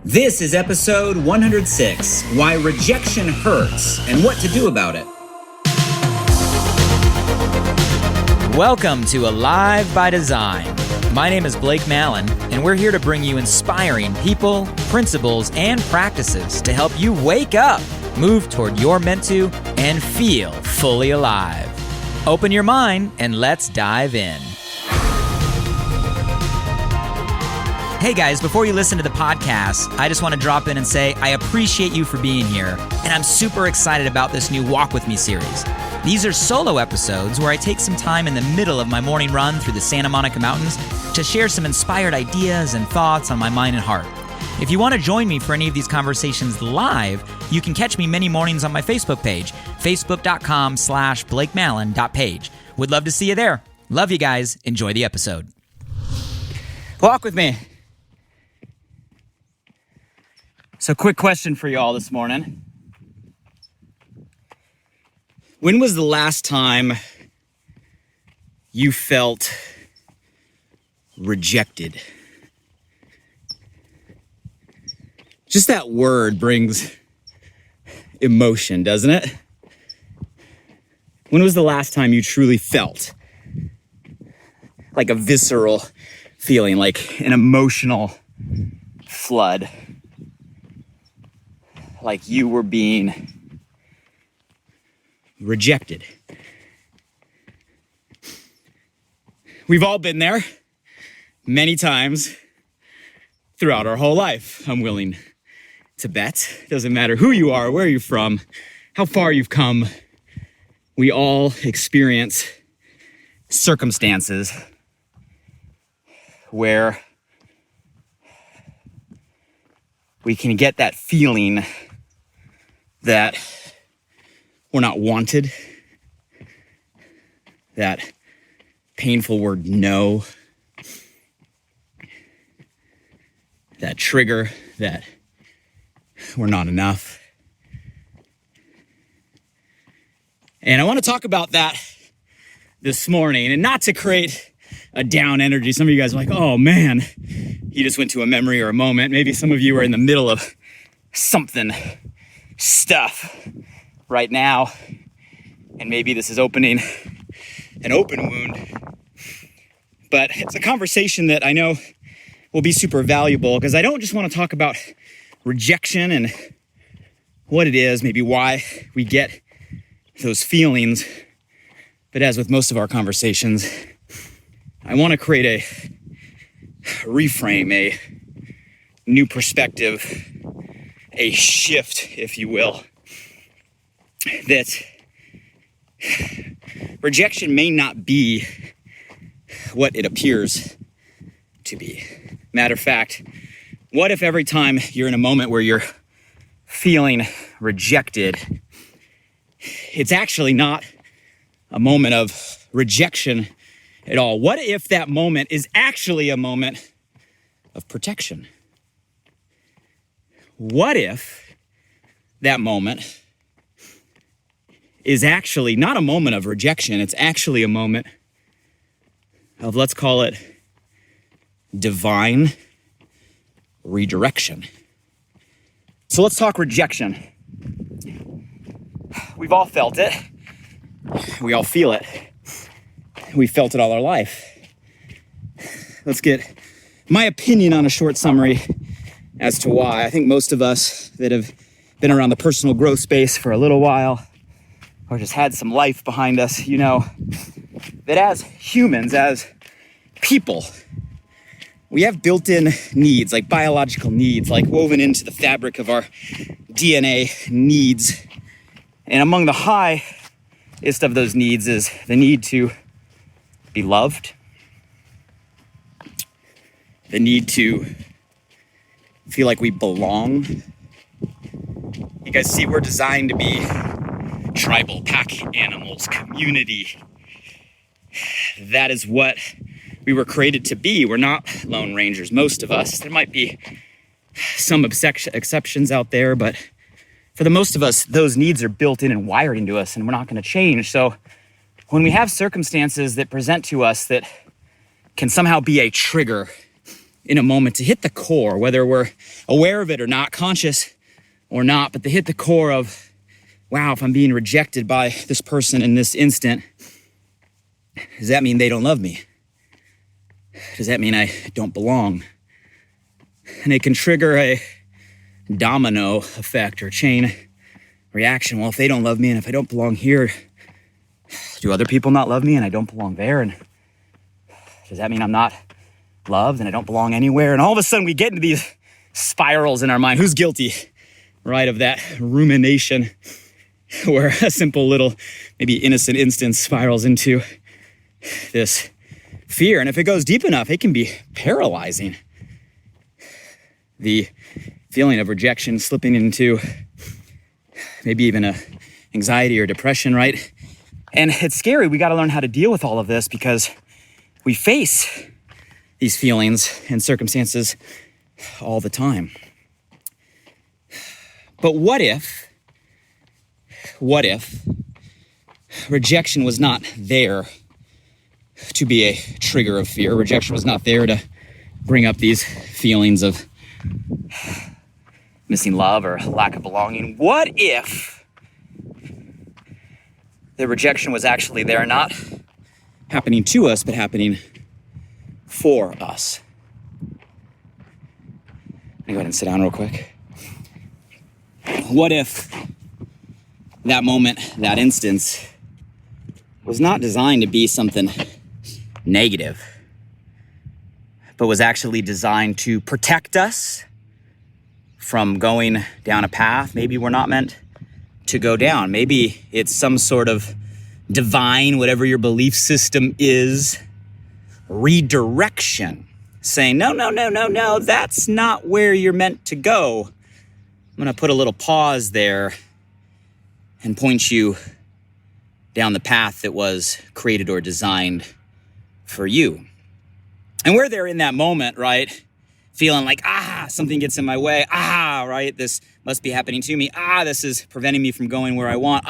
This is episode 106, Why Rejection Hurts and What to Do About It. Welcome to Alive by Design. My name is Blake Mallon, and we're here to bring you inspiring people, principles, and practices to help you wake up, move toward your meant to, and feel fully alive. Open your mind and let's dive in. Hey guys, before you listen to the podcast, I just want to drop in and say I appreciate you for being here, and I'm super excited about this new Walk With Me series. These are solo episodes where I take some time in the middle of my morning run through the Santa Monica Mountains to share some inspired ideas and thoughts on my mind and heart. If you want to join me for any of these conversations live, you can catch me many mornings on my Facebook page, facebook.com/BlakeMallon.page. Would love to see you there. Love you guys. Enjoy the episode. Walk with me. So quick question for you all this morning. When was the last time you felt rejected? Just that word brings emotion, doesn't it? When was the last time you truly felt like a visceral feeling, like an emotional flood? Like you were being rejected. We've all been there many times throughout our whole life, I'm willing to bet. Doesn't matter who you are, where you're from, how far you've come. We all experience circumstances where we can get that feeling that we're not wanted, that painful word no, that trigger that we're not enough. And I want to talk about that this morning, and not to create a down energy. Some of you guys are like, oh man, he just went to a memory or a moment. Maybe some of you are in the middle of stuff right now, and maybe this is opening an open wound. But it's a conversation that I know will be super valuable, because I don't just want to talk about rejection and what it is, maybe why we get those feelings, but as with most of our conversations, I want to create a reframe, a new perspective, a shift, if you will, that rejection may not be what it appears to be. Matter of fact, what if every time you're in a moment where you're feeling rejected, it's actually not a moment of rejection at all? What if that moment is actually a moment of protection? What if that moment is actually not a moment of rejection, it's actually a moment of, let's call it, divine redirection? So let's talk rejection. We've all felt it. We all feel it. We felt it all our life. Let's get my opinion on a short summary as to why. I think most of us that have been around the personal growth space for a little while, or just had some life behind us, you know that as humans, as people, we have built-in needs, like biological needs, like woven into the fabric of our DNA needs. And among the highest of those needs is the need to be loved, the need to feel like we belong. You guys see, we're designed to be tribal, pack animals, community. That is what we were created to be. We're not lone rangers, most of us. There might be some exceptions out there, but for the most of us, those needs are built in and wired into us, and we're not going to change. So when we have circumstances that present to us that can somehow be a trigger in a moment to hit the core, whether we're aware of it or not, conscious or not, but to hit the core of, wow, if I'm being rejected by this person in this instant, does that mean they don't love me? Does that mean I don't belong? And it can trigger a domino effect or chain reaction. Well, if they don't love me and if I don't belong here, do other people not love me and I don't belong there? And does that mean I'm not loved and I don't belong anywhere? And all of a sudden we get into these spirals in our mind. Who's guilty, right, of that rumination where a simple little, maybe innocent instance spirals into this fear? And if it goes deep enough, it can be paralyzing. The feeling of rejection slipping into maybe even a anxiety or depression, right? And it's scary. We got to learn how to deal with all of this because we face these feelings and circumstances all the time. But what if rejection was not there to be a trigger of fear? Rejection was not there to bring up these feelings of missing love or lack of belonging. What if the rejection was actually there, not happening to us, but happening for us? Let me go ahead and sit down real quick. What if that moment, that instance, was not designed to be something negative, but was actually designed to protect us from going down a path maybe we're not meant to go down? Maybe it's some sort of divine, whatever your belief system is, redirection, saying, no, that's not where you're meant to go. I'm going to put a little pause there and point you down the path that was created or designed for you. And we're there in that moment, right? Feeling like, something gets in my way. Right? This must be happening to me. This is preventing me from going where I want.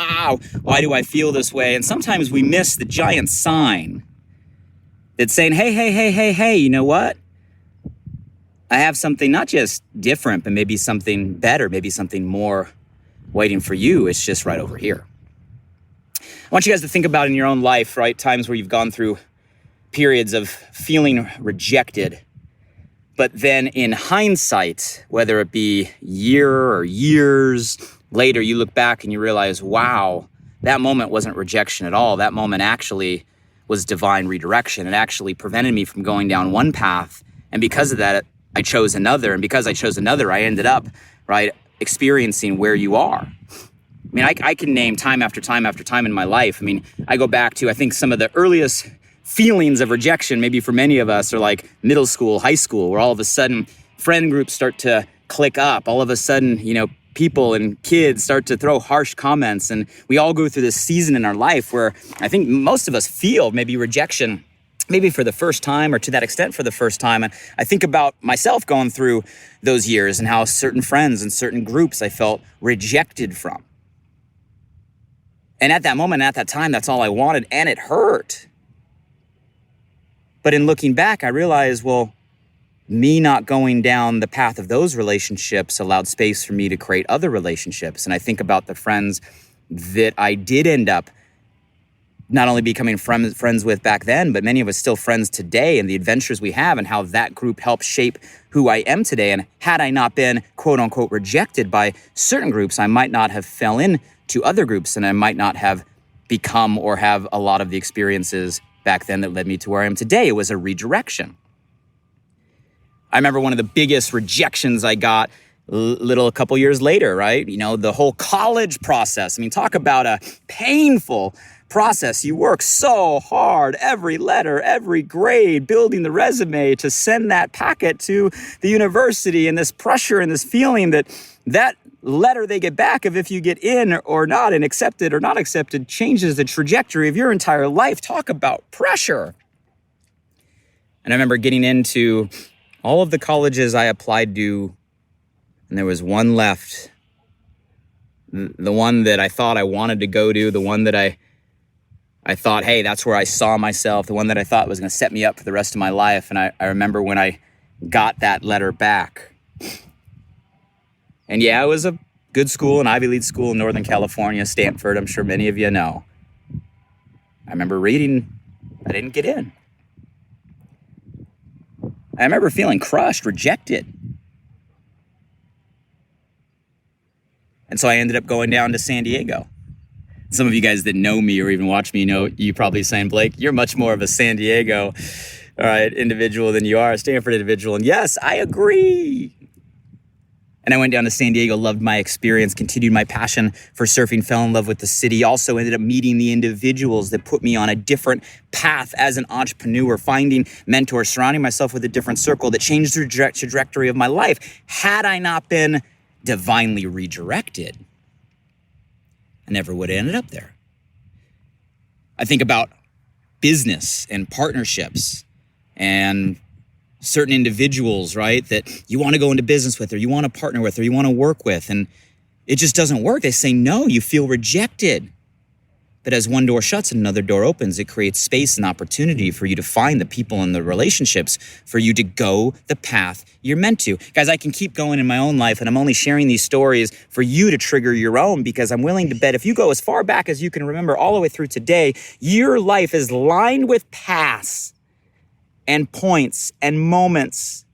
Why do I feel this way? And sometimes we miss the giant sign that's saying, hey, you know what? I have something not just different, but maybe something better, maybe something more waiting for you. It's just right over here. I want you guys to think about in your own life, right? Times where you've gone through periods of feeling rejected. But then in hindsight, whether it be year or years later, you look back and you realize, wow, that moment wasn't rejection at all. That moment actually was divine redirection. It actually prevented me from going down one path. And because of that, I chose another. And because I chose another, I ended up, right, experiencing where you are. I mean, I can name time after time after time in my life. I mean, I go back to, I think, some of the earliest feelings of rejection, maybe for many of us, are like middle school, high school, where all of a sudden friend groups start to click up. All of a sudden, people and kids start to throw harsh comments. And we all go through this season in our life where I think most of us feel maybe rejection, maybe for the first time or to that extent for the first time. And I think about myself going through those years and how certain friends and certain groups I felt rejected from. And at that moment, at that time, that's all I wanted, and it hurt. But in looking back, I realized, well, me not going down the path of those relationships allowed space for me to create other relationships. And I think about the friends that I did end up not only becoming friends with back then, but many of us still friends today, and the adventures we have and how that group helped shape who I am today. And had I not been, quote unquote, rejected by certain groups, I might not have fell into other groups, and I might not have become or have a lot of the experiences back then that led me to where I am today. It was a redirection. I remember one of the biggest rejections I got a couple years later, right? The whole college process. I mean, talk about a painful process. You work so hard, every letter, every grade, building the resume to send that packet to the university, and this pressure and this feeling that letter they get back of if you get in or not, and accepted or not accepted, changes the trajectory of your entire life. Talk about pressure. And I remember getting into all of the colleges I applied to, and there was one left. The one that I thought I wanted to go to, the one that I thought, hey, that's where I saw myself, the one that I thought was going to set me up for the rest of my life. And I remember when I got that letter back. And yeah, it was a good school, an Ivy League school in Northern California, Stanford. I'm sure many of you know. I remember reading, I didn't get in. I remember feeling crushed, rejected. And so I ended up going down to San Diego. Some of you guys that know me or even watch me know, you probably saying, Blake, you're much more of a San Diego, all right, individual than you are a Stanford individual. And yes, I agree. And I went down to San Diego, loved my experience, continued my passion for surfing, fell in love with the city, also ended up meeting the individuals that put me on a different path as an entrepreneur, finding mentors, surrounding myself with a different circle that changed the trajectory of my life. Had I not been divinely redirected, I never would have ended up there. I think about business and partnerships and certain individuals, right, that you want to go into business with or you want to partner with or you want to work with, and it just doesn't work. They say no, you feel rejected. But as one door shuts and another door opens, it creates space and opportunity for you to find the people and the relationships for you to go the path you're meant to. Guys, I can keep going in my own life, and I'm only sharing these stories for you to trigger your own, because I'm willing to bet if you go as far back as you can remember all the way through today, your life is lined with paths and points and moments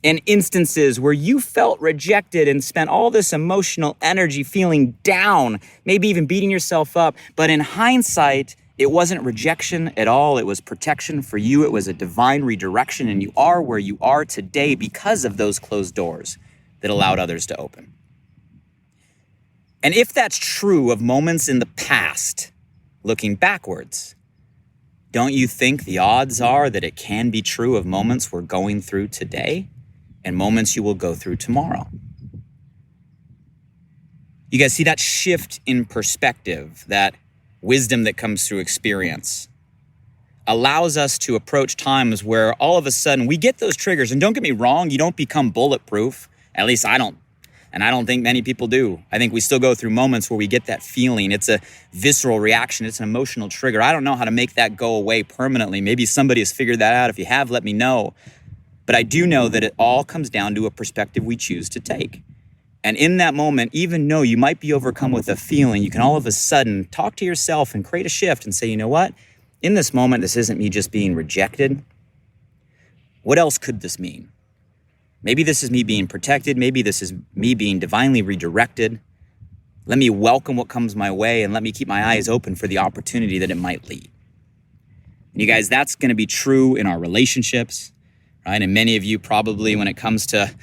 and instances where you felt rejected and spent all this emotional energy feeling down, maybe even beating yourself up. But in hindsight, it wasn't rejection at all. It was protection for you. It was a divine redirection, and you are where you are today because of those closed doors that allowed others to open. And if that's true of moments in the past, looking backwards, don't you think the odds are that it can be true of moments we're going through today and moments you will go through tomorrow? You guys see that shift in perspective, that wisdom that comes through experience, allows us to approach times where all of a sudden we get those triggers. And don't get me wrong, you don't become bulletproof. At least I don't. And I don't think many people do. I think we still go through moments where we get that feeling. It's a visceral reaction. It's an emotional trigger. I don't know how to make that go away permanently. Maybe somebody has figured that out. If you have, let me know. But I do know that it all comes down to a perspective we choose to take. And in that moment, even though you might be overcome with a feeling, you can all of a sudden talk to yourself and create a shift and say, you know what? In this moment, this isn't me just being rejected. What else could this mean? Maybe this is me being protected. Maybe this is me being divinely redirected. Let me welcome what comes my way and let me keep my eyes open for the opportunity that it might lead. And you guys, that's going to be true in our relationships, right? And many of you probably, when it comes to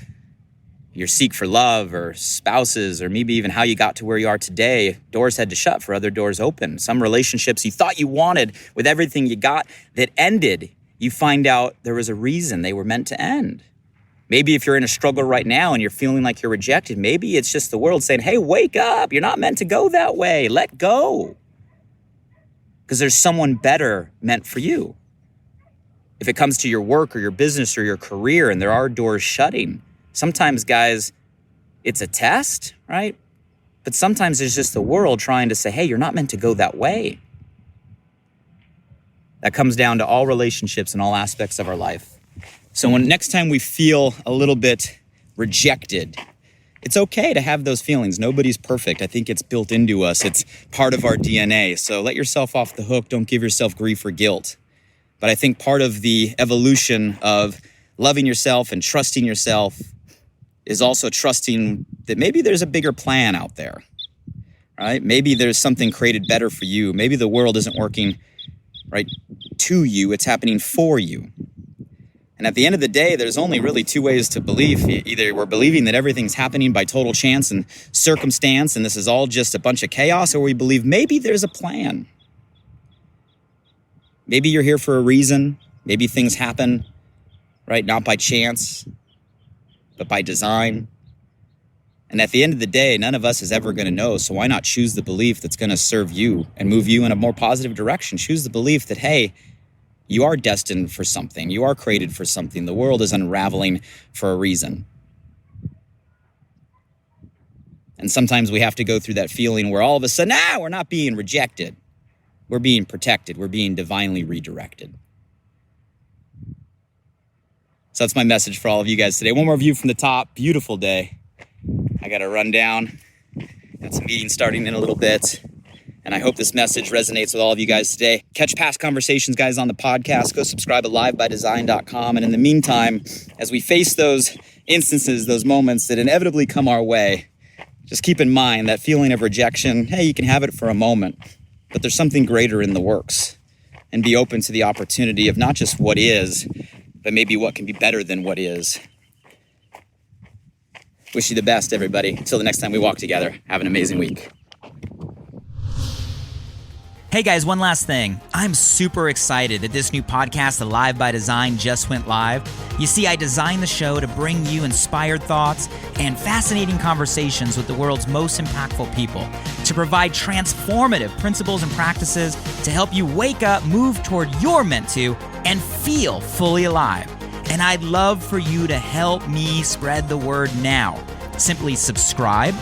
your seek for love or spouses, or maybe even how you got to where you are today, doors had to shut for other doors open. Some relationships you thought you wanted with everything you got that ended, you find out there was a reason they were meant to end. Maybe if you're in a struggle right now and you're feeling like you're rejected, maybe it's just the world saying, hey, wake up. You're not meant to go that way. Let go. Because there's someone better meant for you. If it comes to your work or your business or your career and there are doors shutting, sometimes, guys, it's a test, right? But sometimes there's just the world trying to say, hey, you're not meant to go that way. That comes down to all relationships and all aspects of our life. So when next time we feel a little bit rejected, it's okay to have those feelings. Nobody's perfect. I think it's built into us. It's part of our DNA. So let yourself off the hook. Don't give yourself grief or guilt. But I think part of the evolution of loving yourself and trusting yourself is also trusting that maybe there's a bigger plan out there, right? Maybe there's something created better for you. Maybe the world isn't working right to you. It's happening for you. And at the end of the day, there's only really two ways to believe. Either we're believing that everything's happening by total chance and circumstance, and this is all just a bunch of chaos, or we believe maybe there's a plan. Maybe you're here for a reason. Maybe things happen, right? Not by chance, but by design. And at the end of the day, none of us is ever going to know. So why not choose the belief that's going to serve you and move you in a more positive direction? Choose the belief that, hey, you are destined for something. You are created for something. The world is unraveling for a reason. And sometimes we have to go through that feeling where all of a sudden, we're not being rejected. We're being protected. We're being divinely redirected. So that's my message for all of you guys today. One more view from the top. Beautiful day. I got to run down. Got some meetings starting in a little bit. And I hope this message resonates with all of you guys today. Catch past conversations, guys, on the podcast. Go subscribe at livebydesign.com. And in the meantime, as we face those instances, those moments that inevitably come our way, just keep in mind that feeling of rejection, hey, you can have it for a moment, but there's something greater in the works. And be open to the opportunity of not just what is, but maybe what can be better than what is. Wish you the best, everybody. Until the next time we walk together, have an amazing week. Hey guys, one last thing. I'm super excited that this new podcast, Alive by Design, just went live. You see, I designed the show to bring you inspired thoughts and fascinating conversations with the world's most impactful people, to provide transformative principles and practices to help you wake up, move toward your meant to, and feel fully alive. And I'd love for you to help me spread the word now. Simply subscribe,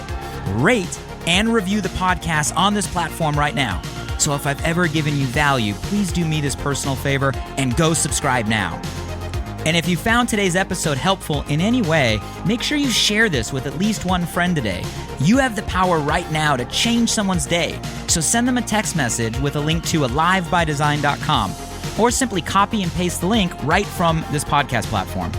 rate, and review the podcast on this platform right now. So if I've ever given you value, please do me this personal favor and go subscribe now. And if you found today's episode helpful in any way, make sure you share this with at least one friend today. You have the power right now to change someone's day. So send them a text message with a link to alivebydesign.com, or simply copy and paste the link right from this podcast platform.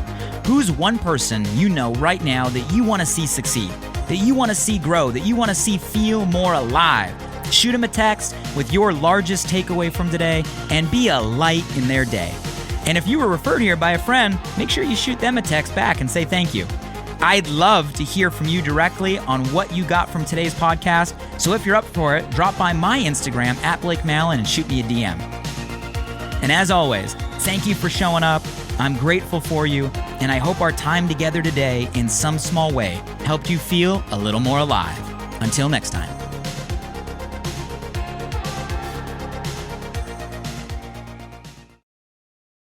Who's one person you know right now that you want to see succeed, that you want to see grow, that you want to see feel more alive? Shoot them a text with your largest takeaway from today and be a light in their day. And if you were referred here by a friend, make sure you shoot them a text back and say thank you. I'd love to hear from you directly on what you got from today's podcast. So if you're up for it, drop by my Instagram at Blake Mallon and shoot me a DM. And as always, thank you for showing up. I'm grateful for you, and I hope our time together today in some small way helped you feel a little more alive. Until next time.